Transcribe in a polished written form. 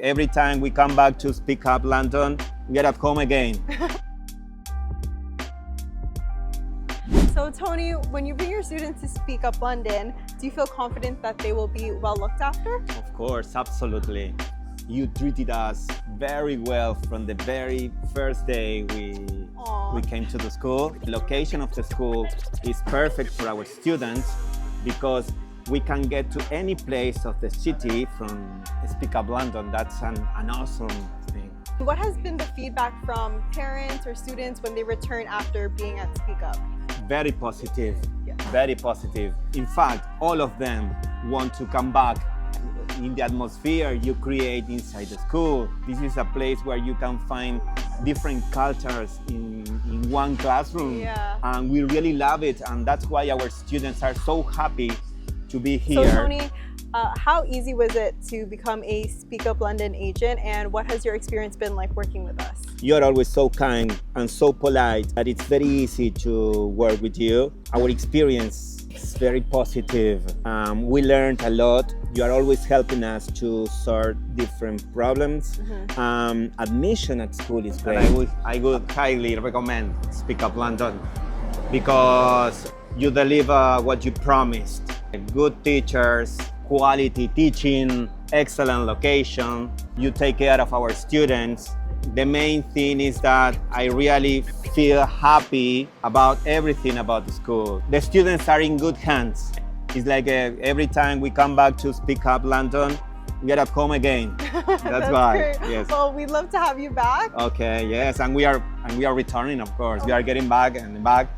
Every time we come back to Speak Up London, we get at home again. So Tony, when you bring your students to Speak Up London, do you feel confident that they will be well looked after? Of course, absolutely. You treated us very well from the very first day we came to the school. The location of the school is perfect for our students because we can get to any place of the city from Speak Up London. That's an awesome thing. What has been the feedback from parents or students when they return after being at Speak Up? Very positive, Yeah. very positive. In fact, all of them want to come back. In the atmosphere you create inside the school, this is a place where you can find different cultures in one classroom. Yeah. And we really love it, and that's why our students are so happy to be here. So Tony, how easy was it to become a Speak Up London agent, and what has your experience been like working with us? You're always so kind and so polite that it's very easy to work with you. Our experience is very positive. We learned a lot. You are always helping us to sort different problems. Admission at school is great. I would highly recommend Speak Up London because you deliver what you promised. Good teachers, quality teaching, excellent location. You take care of our students. The main thing is that I really feel happy about everything about the school. The students are in good hands. It's like every time we come back to Speak Up London, we get at home again. That's why. Great. Yes. Well, we'd love to have you back. Okay. Yes, and we are returning. Of course, we are getting back and back.